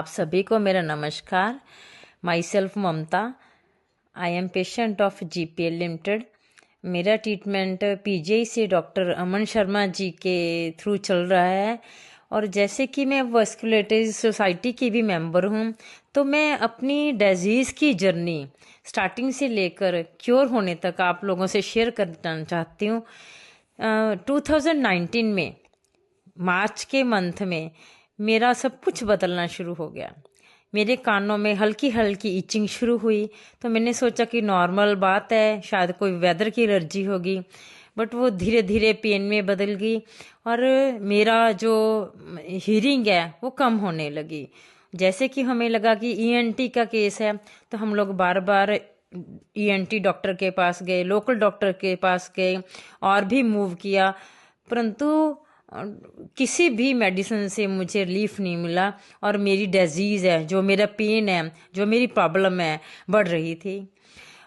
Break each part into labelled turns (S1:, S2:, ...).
S1: आप सभी को मेरा नमस्कार। My self Mamta. I am patient of GPL limited. मेरा ट्रीटमेंट पीजीआई से डॉक्टर अमन शर्मा जी के थ्रू चल रहा है। और जैसे कि मैं वस्कुलैटिस सोसाइटी की भी मेंबर हूँ, तो मैं अपनी डिजीज़ की जर्नी स्टार्टिंग से लेकर क्योर होने तक आप लोगों से शेयर करना चाहती हूँ। 2019 में मार्च के मंथ में मेरा सब कुछ बदलना शुरू हो गया। मेरे कानों में हल्की हल्की इचिंग शुरू हुई, तो मैंने सोचा कि नॉर्मल बात है, शायद कोई वेदर की एलर्जी होगी। बट वो धीरे धीरे पेन में बदल गई और मेरा जो हीरिंग है वो कम होने लगी। जैसे कि हमें लगा कि ईएनटी का केस है, तो हम लोग बार बार ईएनटी डॉक्टर के पास गए, लोकल डॉक्टर के पास गए और भी मूव किया, परंतु किसी भी मेडिसिन से मुझे रिलीफ नहीं मिला। और मेरी डिजीज़ है, जो मेरा पेन है, जो मेरी प्रॉब्लम है, बढ़ रही थी।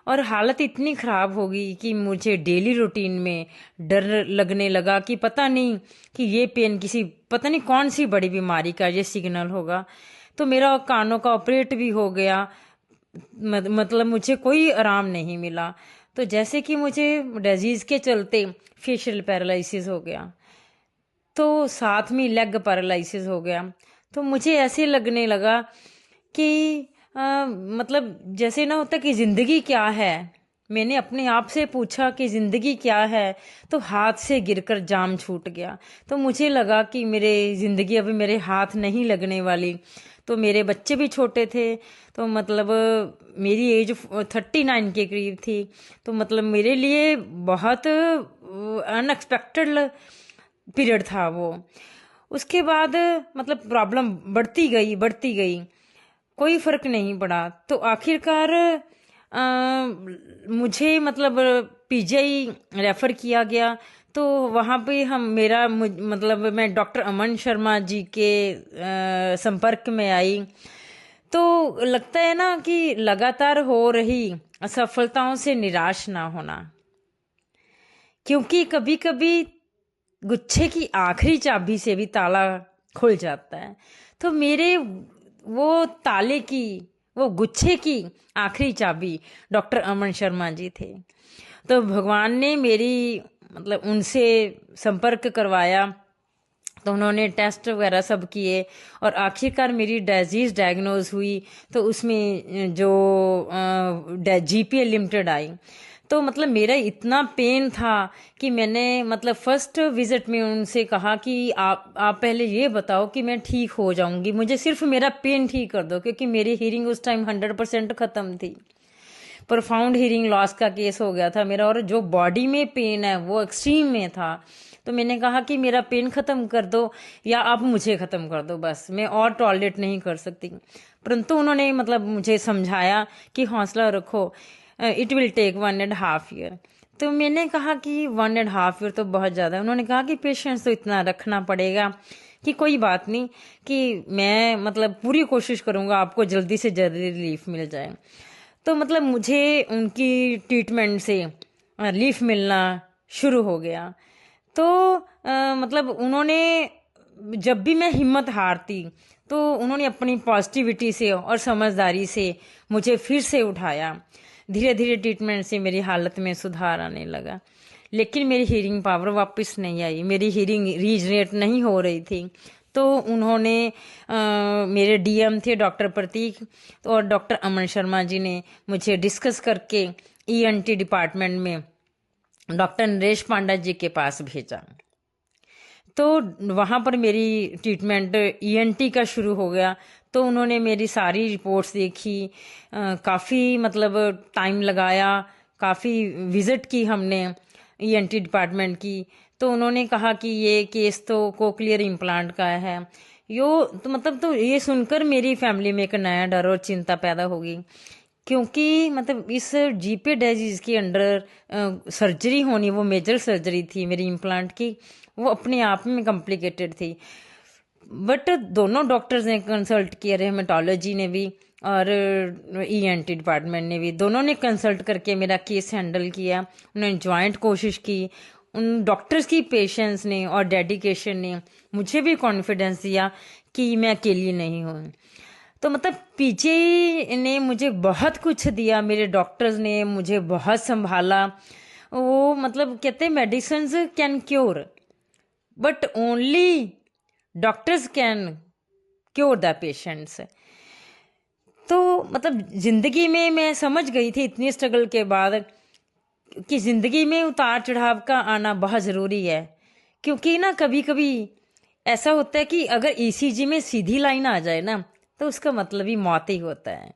S1: और हालत इतनी ख़राब हो गई कि मुझे डेली रूटीन में डर लगने लगा कि पता नहीं कि ये पेन किसी पता नहीं कौन सी बड़ी बीमारी का ये सिग्नल होगा। तो मेरा कानों का ऑपरेट भी हो गया, मतलब मुझे कोई आराम नहीं मिला। तो जैसे कि मुझे डिजीज़ के चलते फेशियल पैरालिसिस हो गया, तो साथ में लेग पैरालिसिस हो गया। तो मुझे ऐसे लगने लगा कि मतलब जैसे ना होता कि ज़िंदगी क्या है। मैंने अपने आप से पूछा कि ज़िंदगी क्या है, तो हाथ से गिरकर जाम छूट गया। तो मुझे लगा कि मेरे ज़िंदगी अभी मेरे हाथ नहीं लगने वाली। तो मेरे बच्चे भी छोटे थे, तो मतलब मेरी एज 39 के करीब थी। तो मतलब मेरे लिए बहुत अनएक्सपेक्टेड पीरियड था वो। उसके बाद मतलब प्रॉब्लम बढ़ती गई बढ़ती गई, कोई फर्क नहीं पड़ा। तो आखिरकार मुझे मतलब पीजीआई रेफर किया गया। तो वहाँ पे मतलब मैं डॉक्टर अमन शर्मा जी के संपर्क में आई। तो लगता है ना कि लगातार हो रही असफलताओं से निराश ना होना, क्योंकि कभी कभी गुच्छे की आखिरी चाबी से भी ताला खुल जाता है। तो मेरे वो ताले की, वो गुच्छे की आखिरी चाबी डॉक्टर अमन शर्मा जी थे। तो भगवान ने मेरी मतलब उनसे संपर्क करवाया, तो उन्होंने टेस्ट वगैरह सब किए और आखिरकार मेरी डिजीज़ डायग्नोज हुई। तो उसमें जो जीपीएल लिमिटेड आई। तो मतलब मेरा इतना पेन था कि मैंने मतलब फर्स्ट विजिट में उनसे कहा कि आप पहले ये बताओ कि मैं ठीक हो जाऊंगी, मुझे सिर्फ मेरा पेन ठीक कर दो, क्योंकि मेरी हीरिंग उस टाइम 100% ख़त्म थी। प्रोफाउंड हीरिंग लॉस का केस हो गया था मेरा, और जो बॉडी में पेन है वो एक्सट्रीम में था। तो मैंने कहा कि मेरा पेन ख़त्म कर दो या आप मुझे ख़त्म कर दो, बस मैं और टॉलरेट नहीं कर सकती। परंतु उन्होंने मतलब मुझे समझाया कि हौसला रखो, इट विल टेक 1.5 ईयर। तो मैंने कहा कि 1.5 ईयर तो बहुत ज़्यादा है। उन्होंने कहा कि पेशेंस तो इतना रखना पड़ेगा, कि कोई बात नहीं, कि मैं मतलब पूरी कोशिश करूँगा आपको जल्दी से जल्दी रिलीफ मिल जाए। तो मतलब मुझे उनकी ट्रीटमेंट से रिलीफ मिलना शुरू हो गया। तो मतलब उन्होंने, जब भी मैं हिम्मत हारती, तो उन्होंने अपनी पॉजिटिविटी से और समझदारी से मुझे फिर से उठाया। धीरे धीरे ट्रीटमेंट से मेरी हालत में सुधार आने लगा, लेकिन मेरी हीरिंग पावर वापस नहीं आई, मेरी हीरिंग रीजनरेट नहीं हो रही थी। तो उन्होंने मेरे डीएम थे डॉक्टर प्रतीक, तो और डॉक्टर अमन शर्मा जी ने मुझे डिस्कस करके ईएनटी डिपार्टमेंट में डॉक्टर नरेश पांडा जी के पास भेजा। तो वहाँ पर मेरी ट्रीटमेंट ईएनटी का शुरू हो गया। तो उन्होंने मेरी सारी रिपोर्ट्स देखी, काफ़ी मतलब टाइम लगाया, काफ़ी विजिट की हमने ईएनटी डिपार्टमेंट की। तो उन्होंने कहा कि ये केस तो कोक्लियर इम्प्लांट का है। यो तो मतलब तो ये सुनकर मेरी फैमिली में एक नया डर और चिंता पैदा हो गई, क्योंकि मतलब इस जीपे डिजीज के अंडर सर्जरी होनी, वो मेजर सर्जरी थी मेरी इम्प्लांट की, वो अपने आप में कॉम्प्लिकेटेड थी। बट दोनों डॉक्टर्स ने कंसल्ट किया, हेमेटोलॉजी ने भी और ईएनटी डिपार्टमेंट ने भी, दोनों ने कंसल्ट करके मेरा केस हैंडल किया। उन्होंने ज्वाइंट कोशिश की। उन डॉक्टर्स की पेशेंस ने और डेडिकेशन ने मुझे भी कॉन्फिडेंस दिया कि मैं अकेली नहीं हूँ। तो मतलब पीजे ने मुझे बहुत कुछ दिया, मेरे डॉक्टर्स ने मुझे बहुत संभाला। वो मतलब कहते हैं medicine can cure but only doctors can cure the patients. तो मतलब जिंदगी में मैं समझ गई थी इतनी स्ट्रगल के बाद कि जिंदगी में उतार चढ़ाव का आना बहुत ज़रूरी है। क्योंकि ना कभी कभी ऐसा होता है कि अगर ईसीजी में सीधी लाइन आ जाए ना तो उसका मतलब ही मौत ही होता है।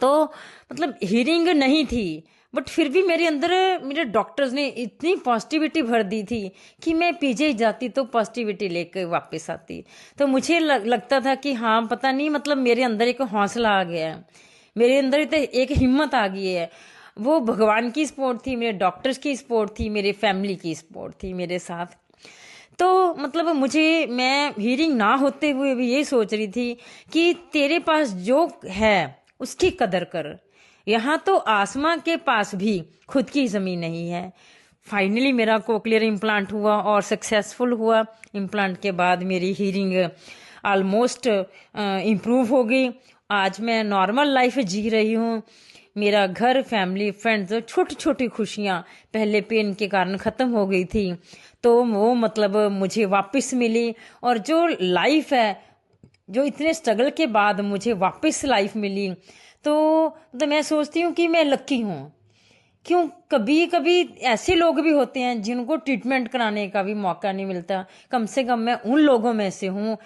S1: तो मतलब हीरिंग नहीं थी बट फिर भी मेरे अंदर मेरे डॉक्टर्स ने इतनी पॉजिटिविटी भर दी थी कि मैं पीजे जाती तो पॉजिटिविटी लेकर वापस आती। तो मुझे लगता था कि हाँ पता नहीं मतलब मेरे अंदर एक हौसला आ गया है, मेरे अंदर तो एक हिम्मत आ गई है। वो भगवान की सपोर्ट थी, मेरे डॉक्टर्स की सपोर्ट थी, मेरे फैमिली की सपोर्ट थी मेरे साथ। तो मतलब मुझे मैं हीरिंग ना होते हुए भी ये सोच रही थी कि तेरे पास जो है उसकी कदर कर। यहाँ तो आसमां के पास भी खुद की ज़मीन नहीं है। फाइनली मेरा कोक्लियर इम्प्लांट हुआ और सक्सेसफुल हुआ। इम्प्लांट के बाद मेरी हीरिंग ऑलमोस्ट इम्प्रूव हो गई। आज मैं नॉर्मल लाइफ जी रही हूँ। मेरा घर, फैमिली, फ्रेंड्स, छोटी छोटी खुशियाँ पहले पेन के कारण ख़त्म हो गई थी तो वो मतलब मुझे वापस मिली। और जो लाइफ है, जो इतने स्ट्रगल के बाद मुझे वापस लाइफ मिली, तो मैं सोचती हूँ कि मैं लक्की हूँ। क्यों, कभी कभी ऐसे लोग भी होते हैं जिनको ट्रीटमेंट कराने का भी मौका नहीं मिलता। कम से कम मैं उन लोगों में से हूँ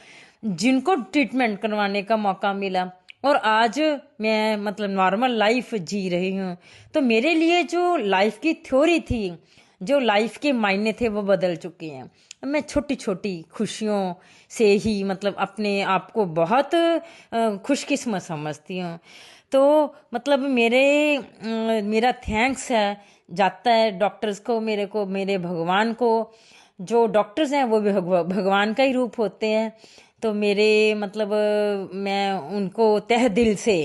S1: जिनको ट्रीटमेंट करवाने का मौका मिला और आज मैं मतलब नॉर्मल लाइफ जी रही हूँ। तो मेरे लिए जो लाइफ की थ्योरी थी, जो लाइफ के मायने थे, वो बदल चुके हैं। मैं छोटी छोटी खुशियों से ही मतलब अपने आप को बहुत खुशकिस्मत समझती हूँ। तो मतलब मेरा थैंक्स है जाता है डॉक्टर्स को, मेरे को, मेरे भगवान को। जो डॉक्टर्स हैं वो भी भगवान का ही रूप होते हैं। तो मेरे मतलब मैं उनको तहे दिल से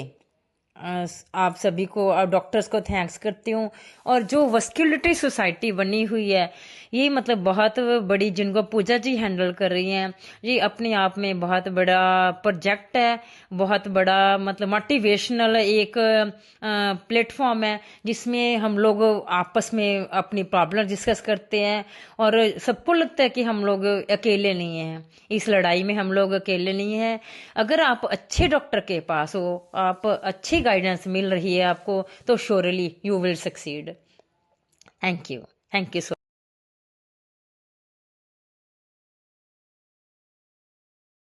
S1: आप सभी को और डॉक्टर्स को थैंक्स करती हूँ। और जो वस्कुलरिटी सोसाइटी बनी हुई है ये मतलब बहुत बड़ी, जिनको पूजा जी हैंडल कर रही हैं, ये अपने आप में बहुत बड़ा प्रोजेक्ट है। बहुत बड़ा मतलब मोटिवेशनल एक प्लेटफॉर्म है जिसमें हम लोग आपस में अपनी प्रॉब्लम डिस्कस करते हैं और सबको लगता है कि हम लोग अकेले नहीं हैं, इस लड़ाई में हम लोग अकेले नहीं हैं। अगर आप अच्छे डॉक्टर के पास हो, आप अच्छी गाइडेंस मिल रही है आपको, तो surely you will succeed. Thank you, thank you so